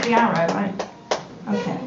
the arrow, right? Okay.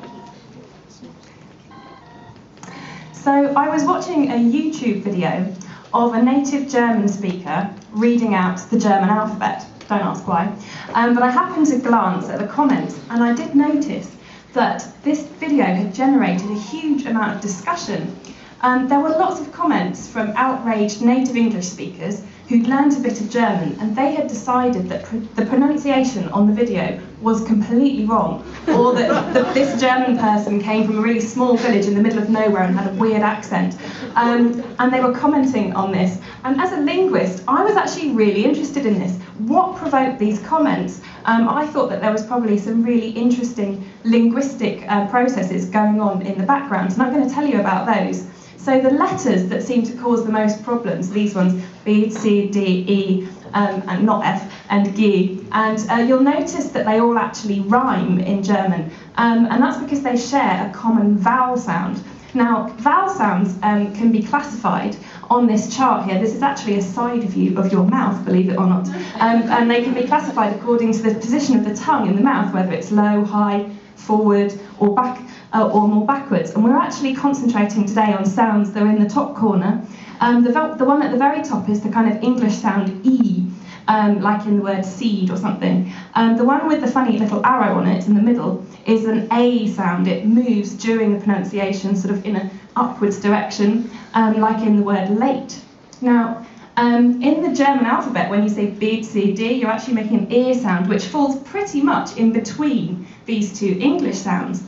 So I was watching a YouTube video of a native German speaker reading out the German alphabet. Don't ask why. But I happened to glance at the comments, and I did notice that this video had generated a huge amount of discussion. There were lots of comments from outraged native English speakers who'd learned a bit of German, and they had decided that the pronunciation on the video was completely wrong, or that this German person came from a really small village in the middle of nowhere and had a weird accent. And they were commenting on this. And as a linguist, I was actually really interested in this. What provoked these comments? I thought that there was probably some really interesting linguistic processes going on in the background, and I'm going to tell you about those. So the letters that seem to cause the most problems, these ones, B, C, D, E, and not F, and G, and you'll notice that they all actually rhyme in German, and that's because they share a common vowel sound. Now, vowel sounds can be classified on this chart here. This is actually a side view of your mouth, believe it or not, and they can be classified according to the position of the tongue in the mouth, whether it's low, high, forward, or back, or more backwards. And we're actually concentrating today on sounds that are in the top corner. The one at the very top is the kind of English sound E, like in the word seed or something. The one with the funny little arrow on it in the middle is an A sound. It moves during the pronunciation, sort of in an upwards direction, like in the word late. Now, in the German alphabet, when you say B, C, D, you're actually making an ear sound, which falls pretty much in between these two English sounds.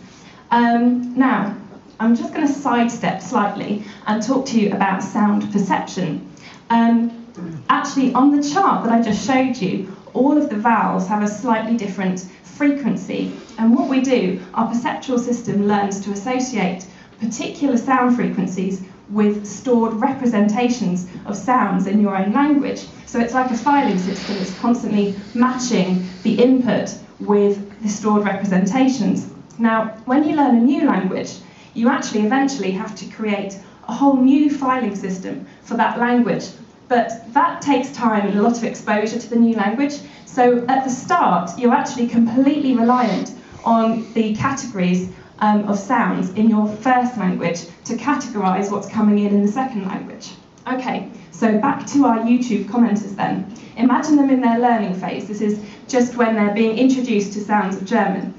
Now, I'm just going to sidestep slightly and talk to you about sound perception. Actually, on the chart that I just showed you, all of the vowels have a slightly different frequency. And what we do, our perceptual system learns to associate particular sound frequencies with stored representations of sounds in your own language. So it's like a filing system that's constantly matching the input with the stored representations. Now, when you learn a new language, you actually eventually have to create a whole new filing system for that language. But that takes time and a lot of exposure to the new language. So at the start, you're actually completely reliant on the categories of sounds in your first language to categorize what's coming in the second language. Okay, so back to our YouTube commenters then. Imagine them in their learning phase. This is just when they're being introduced to sounds of German.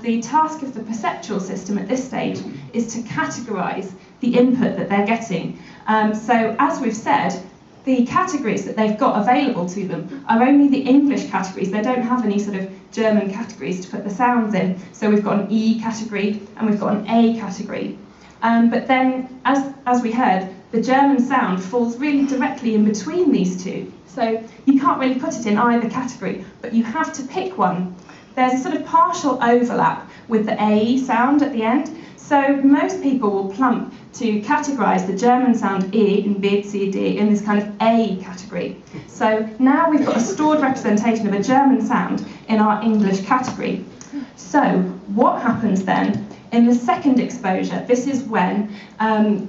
The task of the perceptual system at this stage is to categorize the input that they're getting. So as we've said, the categories that they've got available to them are only the English categories. They don't have any sort of German categories to put the sounds in. So we've got an E category and we've got an A category. But then, as we heard, the German sound falls really directly in between these two. So you can't really put it in either category, but you have to pick one. There's a sort of partial overlap with the A sound at the end. So most people will plump to categorise the German sound E in B, C, D in this kind of A category. So now we've got a stored representation of a German sound in our English category. So what happens then in the second exposure? This is when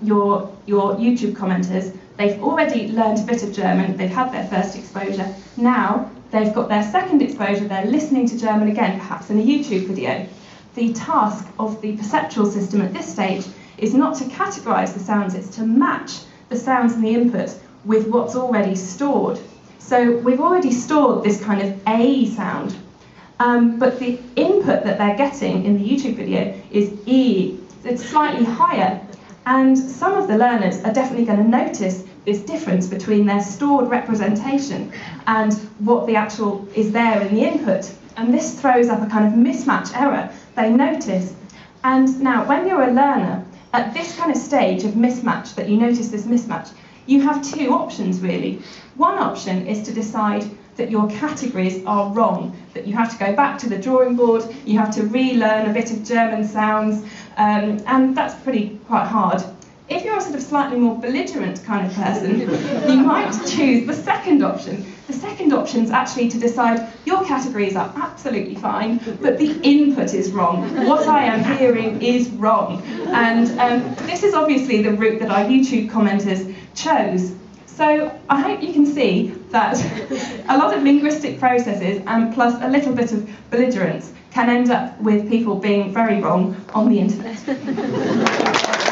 your YouTube commenters, they've already learned a bit of German, they've had their first exposure. Now they've got their second exposure, they're listening to German again, perhaps in a YouTube video. The task of the perceptual system at this stage is not to categorise the sounds, it's to match the sounds in the input with what's already stored. So we've already stored this kind of A sound, but the input that they're getting in the YouTube video is E. It's slightly higher, and some of the learners are definitely going to notice this difference between their stored representation and what the actual is there in the input. And this throws up a kind of mismatch error they notice. And now, when you're a learner, at this kind of stage of mismatch, that you notice this mismatch, you have two options really. One option is to decide that your categories are wrong, that you have to go back to the drawing board, you have to relearn a bit of German sounds, and that's quite hard. If you're a sort of slightly more belligerent kind of person, you might choose the second option. The second option is actually to decide your categories are absolutely fine, but the input is wrong. What I am hearing is wrong. And this is obviously the route that our YouTube commenters chose. So I hope you can see that a lot of linguistic processes and plus a little bit of belligerence can end up with people being very wrong on the internet.